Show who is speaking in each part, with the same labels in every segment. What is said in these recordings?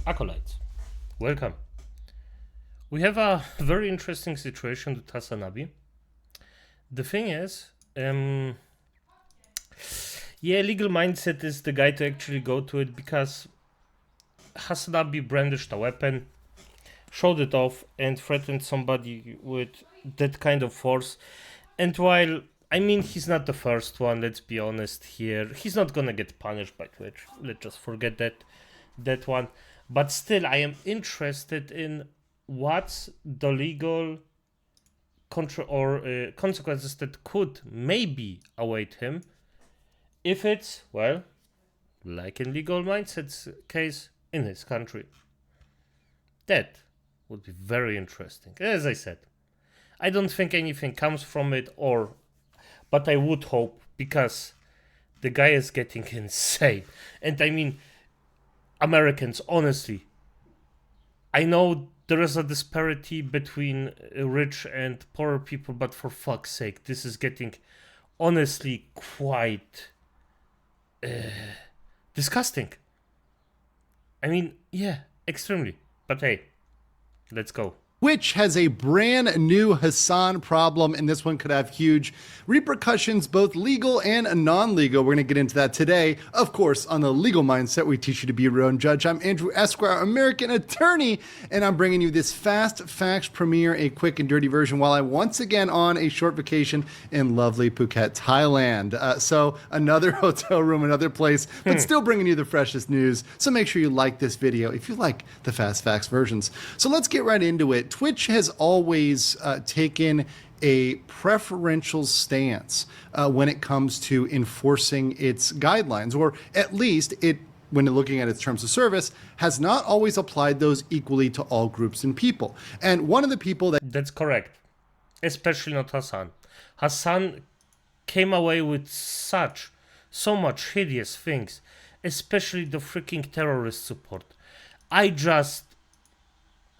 Speaker 1: Acolytes, welcome. We have a very interesting situation with Hasan. The thing is, yeah, legal mindset is the guy to actually go to it, because Hasan brandished a weapon, showed it off, and threatened somebody with that kind of force. And while, I mean, he's not the first one, let's be honest here. He's not gonna get punished by Twitch. Let's just forget that one. But still, I am interested in what's the legal consequences that could maybe await him if it's, well, like in legal mindset's case, in his country. That would be very interesting. As I said, I don't think anything comes from it, but I would hope, because the guy is getting insane. And I mean, Americans, honestly, I know there is a disparity between rich and poor people, but for fuck's sake, this is getting, honestly, quite disgusting. I mean, yeah, extremely. But hey, let's go.
Speaker 2: Twitch has a brand new Hasan problem, and this one could have huge repercussions, both legal and non-legal. We're going to get into that today. Of course, on the legal mindset, we teach you to be your own judge. I'm Andrew Esquire, American attorney, and I'm bringing you this fast facts premiere, a quick and dirty version, while I'm once again on a short vacation in lovely Phuket, Thailand. So another hotel room, another place, but still bringing you the freshest news. So make sure you like this video if you like the fast facts versions. So let's get right into it. Twitch has always taken a preferential stance when it comes to enforcing its guidelines, or at least it, when looking at its terms of service, has not always applied those equally to all groups and people. And one of the people
Speaker 1: That's correct. Especially not Hasan. Hasan came away with so much hideous things, especially the freaking terrorist support.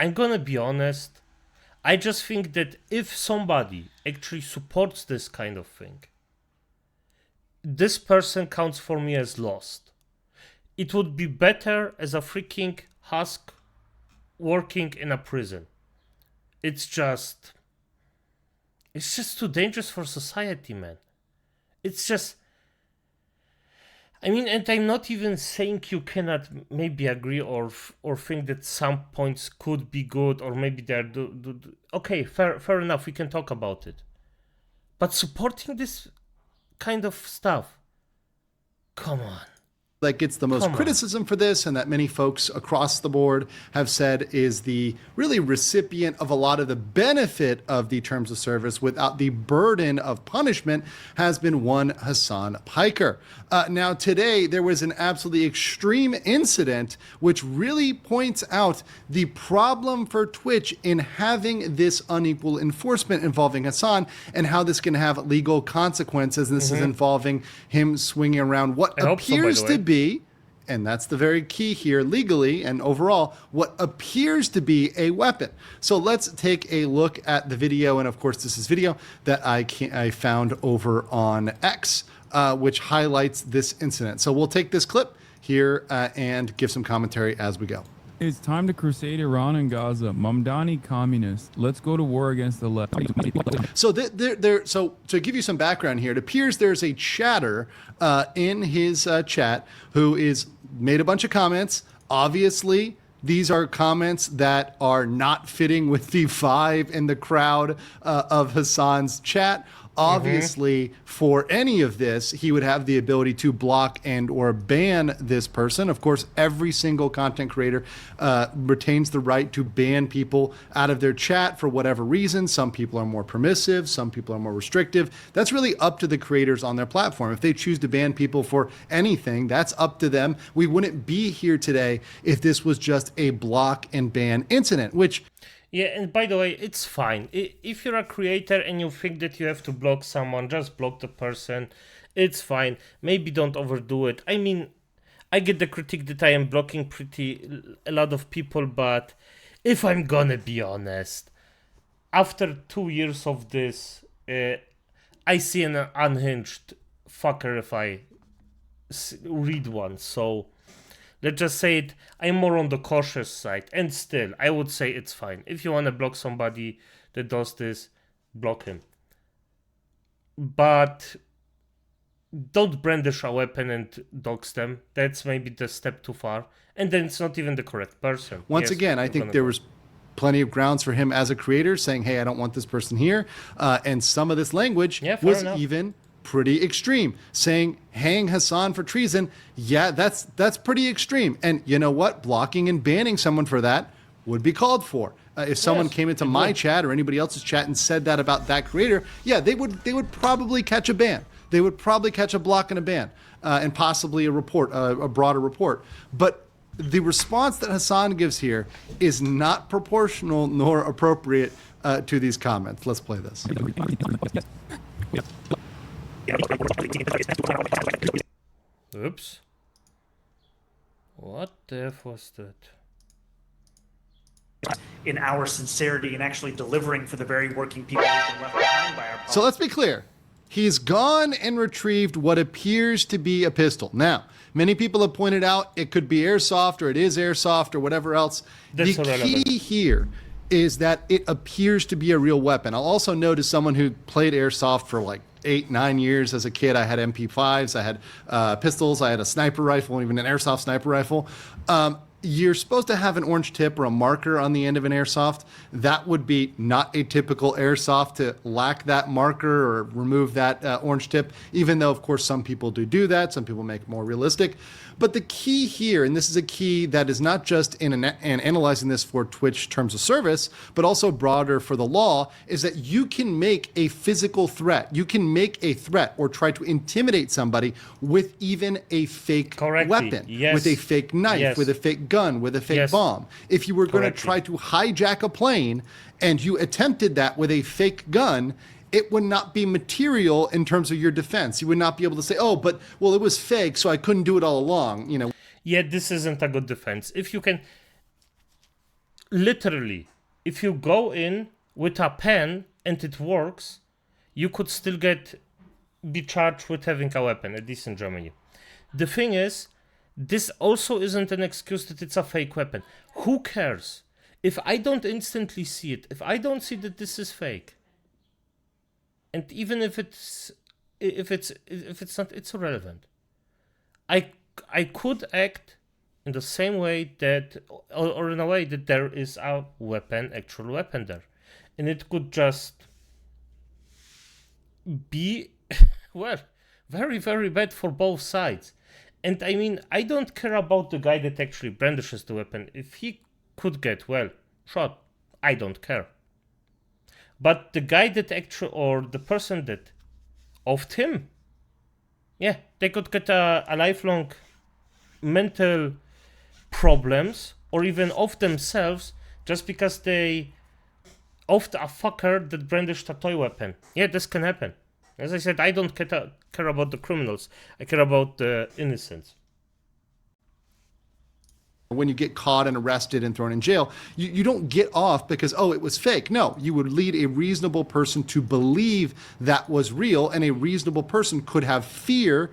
Speaker 1: I'm gonna be honest, I just think that if somebody actually supports this kind of thing, this person counts for me as lost. It would be better as a freaking husk working in a prison. It's just too dangerous for society, man. It's just, I mean, and I'm not even saying you cannot maybe agree or think that some points could be good, or maybe they're okay, fair enough, we can talk about it. But supporting this kind of stuff, come on.
Speaker 2: that gets the most criticism for this, and that many folks across the board have said is the really recipient of a lot of the benefit of the terms of service without the burden of punishment, has been one Hasan Piker. Now today there was an absolutely extreme incident which really points out the problem for Twitch in having this unequal enforcement involving Hasan, and how this can have legal consequences. And this is involving him swinging around what appears to be, and that's the very key here, legally and overall, what appears to be a weapon. So let's take a look at the video. And of course, this is video that I found over on X, which highlights this incident. So we'll take this clip here and give some commentary as we go.
Speaker 3: It's time to crusade Iran and Gaza. Mamdani communists. Let's go to war against the left.
Speaker 2: So so to give you some background here, it appears there's a chatter in his chat who is made a bunch of comments. Obviously, these are comments that are not fitting with the vibe in the crowd of Hasan's chat. Obviously, for any of this, he would have the ability to block and or ban this person. Of course, every single content creator retains the right to ban people out of their chat for whatever reason. Some people are more permissive, some people are more restrictive. That's really up to the creators on their platform. If they choose to ban people for anything, that's up to them. We wouldn't be here today if this was just a block and ban incident, which...
Speaker 1: Yeah, and by the way, it's fine. If you're a creator and you think that you have to block someone, just block the person. It's fine. Maybe don't overdo it. I mean, I get the critique that I am blocking a lot of people, but if I'm gonna be honest, after 2 years of this, I see an unhinged fucker if I read one. So Let's just say it. I'm more on the cautious side, and still, I would say it's fine. If you want to block somebody that does this, block him. But don't brandish a weapon and dox them. That's maybe the step too far. And then it's not even the correct person.
Speaker 2: Once again, I think there was plenty of grounds for him as a creator saying, hey, I don't want this person here. And some of this language was even pretty extreme, saying hang Hasan for treason. Yeah, that's pretty extreme. And you know what? Blocking and banning someone for that would be called for. If someone came into my chat or anybody else's chat and said that about that creator, yeah, they would probably catch a ban. They would probably catch a block and a ban, and possibly a report, a broader report. But the response that Hasan gives here is not proportional nor appropriate to these comments. Let's play this.
Speaker 1: Oops. What the F was that?
Speaker 4: In our sincerity and actually delivering for the very working people who've been left behind by our politics.
Speaker 2: So let's be clear. He's gone and retrieved what appears to be a pistol. Now, many people have pointed out it could be airsoft or it is airsoft or whatever else.
Speaker 1: That's
Speaker 2: the
Speaker 1: irrelevant.
Speaker 2: key here is that it appears to be a real weapon. I'll also note, as someone who played airsoft for like 8-9 years as a kid, I had MP5s, I had pistols, I had a sniper rifle, even an airsoft sniper rifle. You're supposed to have an orange tip or a marker on the end of an airsoft. That would be not a typical airsoft to lack that marker or remove that orange tip, even though, of course, some people do that. Some people make it more realistic. But the key here, and this is a key that is not just in analyzing this for Twitch terms of service, but also broader for the law, is that you can make a physical threat. You can make a threat or try to intimidate somebody with even a fake weapon, with a fake knife, with a fake gun, with a fake bomb. If you were going to try to hijack a plane and you attempted that with a fake gun, it would not be material in terms of your defense. You would not be able to say, oh, but, well, it was fake, so I couldn't do it all along, you know.
Speaker 1: Yeah, this isn't a good defense. If you can, literally, if you go in with a pen and it works, you could still be charged with having a weapon, at least in Germany. The thing is, this also isn't an excuse that it's a fake weapon. Who cares? If I don't instantly see it, if I don't see that this is fake, and even if it's not, it's irrelevant. I could act in the same way that, or in a way that there is a weapon, actual weapon there, and it could just be, well, very, very bad for both sides. And I mean, I don't care about the guy that actually brandishes the weapon. If he could get, well, shot, I don't care. But the guy that actually, or the person that offed him, yeah, they could get a lifelong mental problems, or even off themselves, just because they offed a fucker that brandished a toy weapon. Yeah, this can happen. As I said, I don't care about the criminals. I care about the innocents.
Speaker 2: When you get caught and arrested and thrown in jail, you don't get off because, oh, it was fake. No, you would lead a reasonable person to believe that was real, and a reasonable person could have fear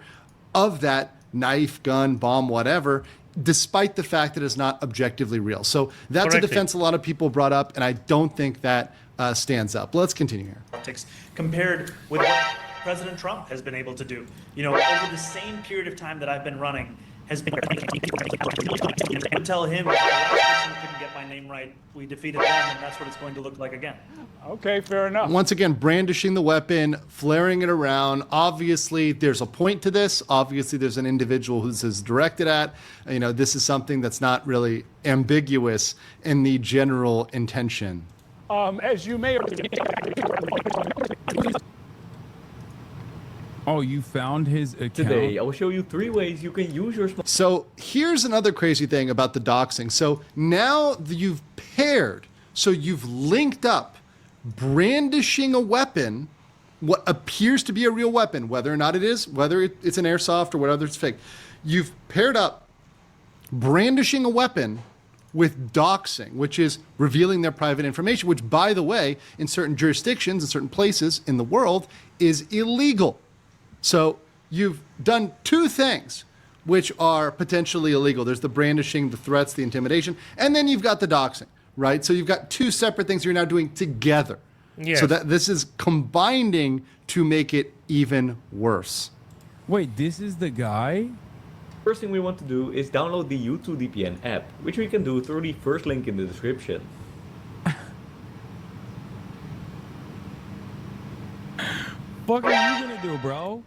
Speaker 2: of that knife, gun, bomb, whatever, despite the fact that it's not objectively real. So that's a defense a lot of people brought up, and I don't think that stands up. Let's continue here.
Speaker 4: Politics compared with what President Trump has been able to do. You know, over the same period of time that I've been running, has been tell him, the last person who couldn't get my name right, we defeated them, and that's what it's going to look like again.
Speaker 5: Okay, fair enough.
Speaker 2: Once again, brandishing the weapon, flaring it around. Obviously, there's a point to this. Obviously, there's an individual who this is directed at. You know, this is something that's not really ambiguous in the general intention.
Speaker 5: As you may have...
Speaker 3: Oh, you found his account?
Speaker 6: Today, I will show you 3 ways you can use your smartphone.
Speaker 2: So here's another crazy thing about the doxing. So now you've paired, so you've linked up brandishing a weapon, what appears to be a real weapon, whether or not it is, whether it's an airsoft or whether it's fake. You've paired up brandishing a weapon with doxing, which is revealing their private information, which, by the way, in certain jurisdictions, in certain places in the world, is illegal. So you've done 2 things. which are potentially illegal. There's the brandishing, the threats, the intimidation, and then you've got the doxing, right? So you've got two separate things you're now doing together.
Speaker 1: Yes.
Speaker 2: So that this is combining to make it even worse.
Speaker 3: Wait, this is the guy?
Speaker 6: First thing we want to do is download the U2 DPN app, which we can do through the first link in the description.
Speaker 3: Fuck are you gonna do, bro?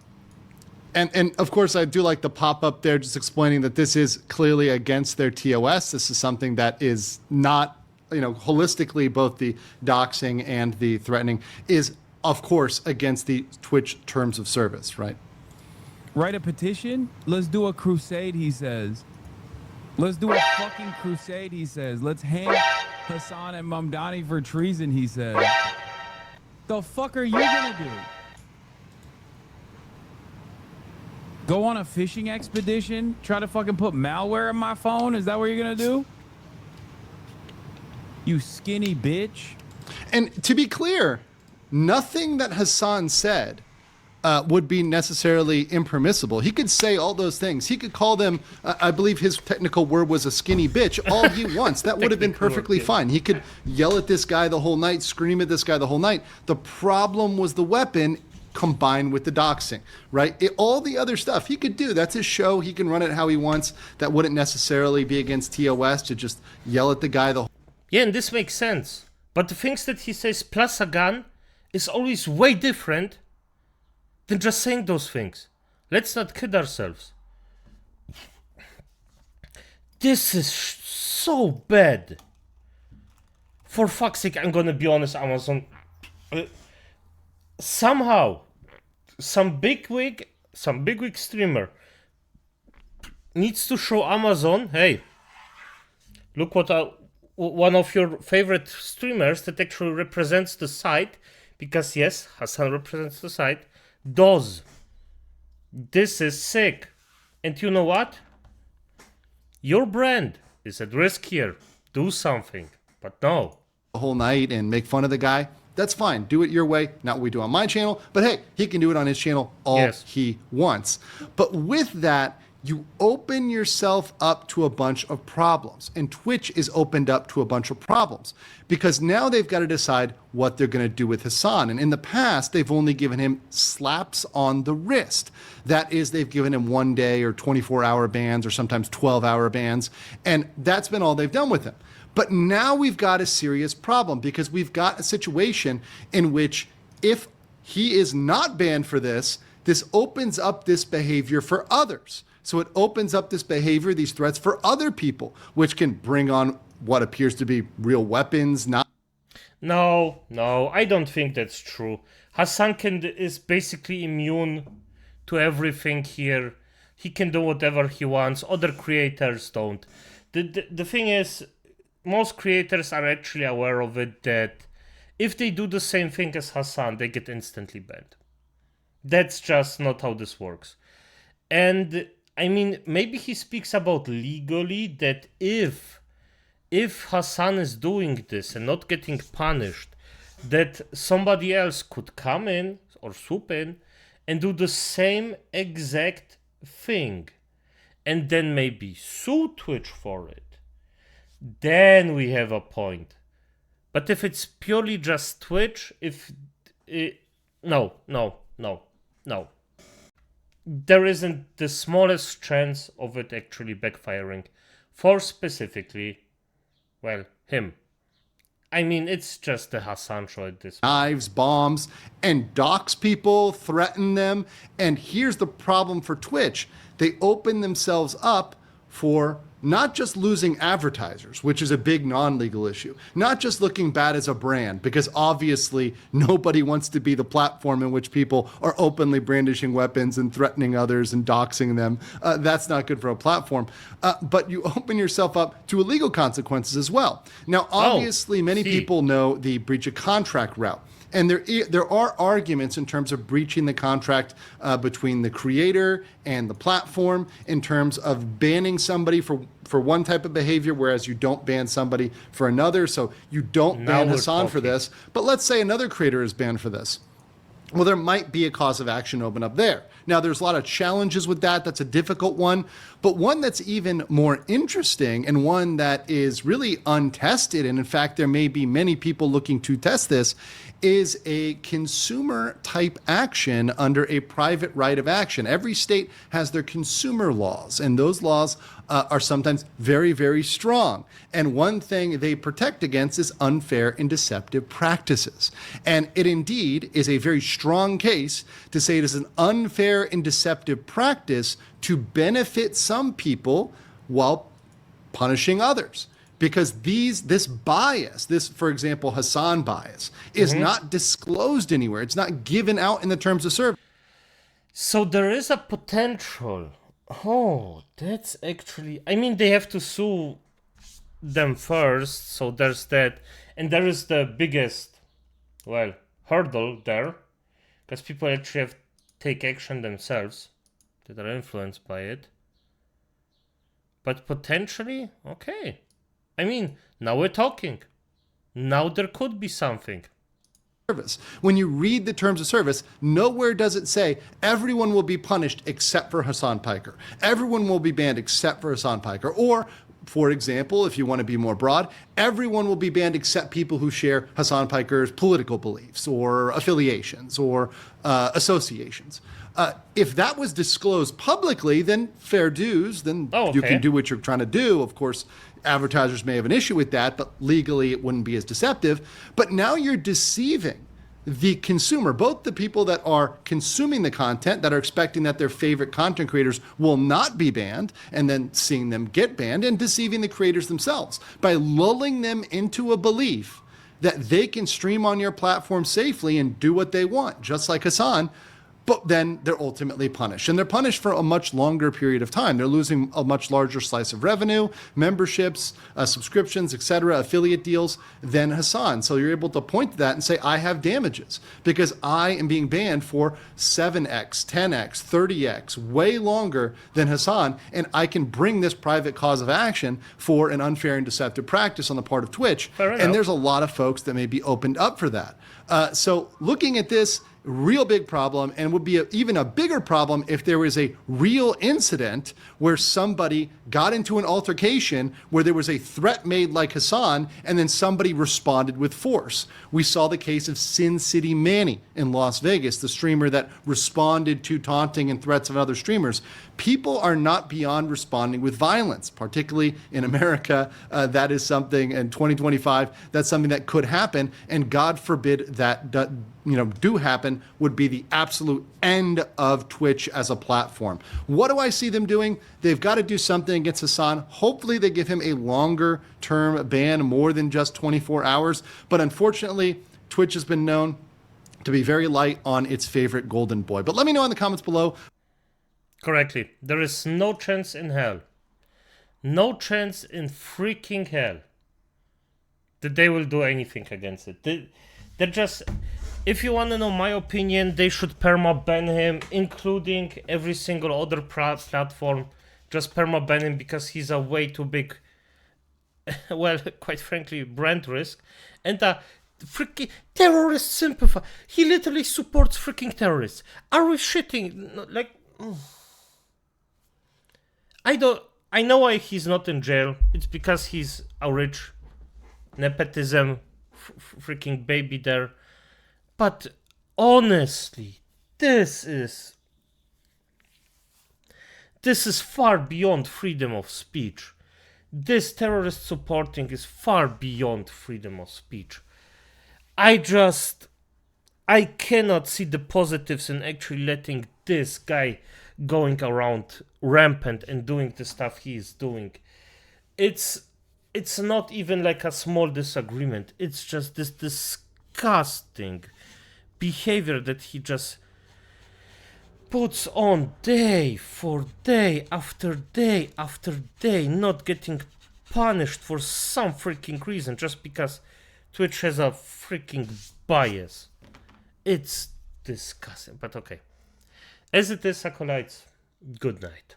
Speaker 2: And of course, I do like the pop-up there just explaining that this is clearly against their TOS. This is something that is not, holistically, both the doxing and the threatening is, of course, against the Twitch terms of service, right?
Speaker 3: Write a petition? Let's do a crusade, he says. Let's do a fucking crusade, he says. Let's hang Hasan and Mamdani for treason, he says. The fuck are you gonna do? Go on a fishing expedition? Try to fucking put malware in my phone? Is that what you're gonna do? You skinny bitch.
Speaker 2: And to be clear, nothing that Hasan said would be necessarily impermissible. He could say all those things. He could call them, I believe his technical word was a skinny bitch, all he wants. That would have been perfectly fine. He could yell at this guy the whole night, scream at this guy the whole night. The problem was the weapon combined with the doxing, right? All the other stuff he could do. That's his show. He can run it how he wants. That wouldn't necessarily be against TOS to just yell at the guy the whole.
Speaker 1: Yeah, and this makes sense. But the things that he says plus a gun is always way different than just saying those things. Let's not kid ourselves. This is so bad. For fuck's sake, I'm gonna be honest, Amazon. Somehow, some bigwig streamer needs to show Amazon, hey, look what one of your favorite streamers that actually represents the site, because yes, Hasan represents the site, does. This is sick. And you know what? Your brand is at risk here. Do something. But no.
Speaker 2: The whole night and make fun of the guy. That's fine. Do it your way. Not what we do on my channel. But hey, he can do it on his channel all he wants. But with that, you open yourself up to a bunch of problems. And Twitch is opened up to a bunch of problems because now they've got to decide what they're going to do with Hasan. And in the past, they've only given him slaps on the wrist. That is, they've given him 1 day or 24-hour bans or sometimes 12-hour bans. And that's been all they've done with him. But now we've got a serious problem because we've got a situation in which if he is not banned for this, this opens up this behavior for others. So it opens up this behavior, these threats for other people, which can bring on what appears to be real weapons.
Speaker 1: No, I don't think that's true. Hasan is basically immune to everything here. He can do whatever he wants. Other creators don't. The thing is, most creators are actually aware of it, that if they do the same thing as Hasan, they get instantly banned. That's just not how this works. And I mean, maybe he speaks about legally that if Hasan is doing this and not getting punished, that somebody else could come in or swoop in and do the same exact thing and then maybe sue Twitch for it. Then we have a point. But if it's purely just Twitch, no. There isn't the smallest chance of it actually backfiring for specifically, well, him. I mean, it's just the Hasan show at this point.
Speaker 2: Knives, bombs, and dox people, threaten them. And here's the problem for Twitch. They open themselves up for not just losing advertisers, which is a big non-legal issue, not just looking bad as a brand, because obviously nobody wants to be the platform in which people are openly brandishing weapons and threatening others and doxing them. That's not good for a platform. But you open yourself up to illegal consequences as well. Now, obviously, many people know the breach of contract route. And there are arguments in terms of breaching the contract between the creator and the platform in terms of banning somebody for one type of behavior, whereas you don't ban somebody for another. So you don't ban Hasan for this. But let's say another creator is banned for this. well, there might be a cause of action open up there. Now, there's a lot of challenges with that. That's a difficult one. But one that's even more interesting and one that is really untested, and in fact, there may be many people looking to test this, is a consumer type action under a private right of action. Every state has their consumer laws, and those laws are sometimes very, very strong. And one thing they protect against is unfair and deceptive practices. And it indeed is a very strong case to say it is an unfair and deceptive practice to benefit some people while punishing others. Because this bias, this, for example, Hasan bias, is not disclosed anywhere. It's not given out in the terms of service.
Speaker 1: So there is a potential. Oh, that's actually... I mean, they have to sue them first, so there's that. And there is the biggest, well, hurdle there, because people actually have to take action themselves that are influenced by it. But potentially, okay. I mean, now we're talking. Now there could be something.
Speaker 2: When you read the terms of service, nowhere does it say everyone will be punished except for Hasan Piker. Everyone will be banned except for Hasan Piker. Or, for example, if you want to be more broad, everyone will be banned except people who share Hasan Piker's political beliefs or affiliations or associations. If that was disclosed publicly, then fair dues, then you can do what you're trying to do. Of course, advertisers may have an issue with that, but legally it wouldn't be as deceptive. But now you're deceiving the consumer, both the people that are consuming the content, that are expecting that their favorite content creators will not be banned, and then seeing them get banned, and deceiving the creators themselves by lulling them into a belief that they can stream on your platform safely and do what they want, just like Hasan. But then they're ultimately punished. And they're punished for a much longer period of time. They're losing a much larger slice of revenue, memberships, subscriptions, etc., affiliate deals than Hasan. So you're able to point to that and say, I have damages because I am being banned for 7x, 10x, 30x, way longer than Hasan. And I can bring this private cause of action for an unfair and deceptive practice on the part of Twitch. And there's a lot of folks that may be opened up for that. So looking at this, real big problem, and would be even a bigger problem if there was a real incident where somebody got into an altercation where there was a threat made like Hasan and then somebody responded with force. We saw the case of Sin City Manny in Las Vegas, the streamer that responded to taunting and threats of other streamers. People are not beyond responding with violence, particularly in America. That is something in 2025, that's something that could happen, and God forbid that do happen, would be the absolute end of Twitch as a platform. What do I see them doing? They've got to do something against Hasan. Hopefully they give him a longer term ban, more than just 24 hours. But unfortunately, Twitch has been known to be very light on its favorite golden boy. But let me know in the comments below.
Speaker 1: Correctly. There is no chance in hell. No chance in freaking hell that they will do anything against it. They're just... If you want to know my opinion, they should perma-ban him, including every single other platform. Just perma-ban him because he's a way too big, well, quite frankly, brand risk. And a freaking terrorist sympathizer. He literally supports freaking terrorists. Are we shitting? Like, I know why he's not in jail. It's because he's a rich nepotism freaking baby there. But honestly, this is far beyond freedom of speech. This terrorist supporting is far beyond freedom of speech. I cannot see the positives in actually letting this guy going around rampant and doing the stuff he is doing. It's not even like a small disagreement. It's just this disgusting behavior that he just puts on day for day after day after day, not getting punished for some freaking reason just because Twitch has a freaking bias. It's disgusting, but okay. As it is, Acolytes, good night.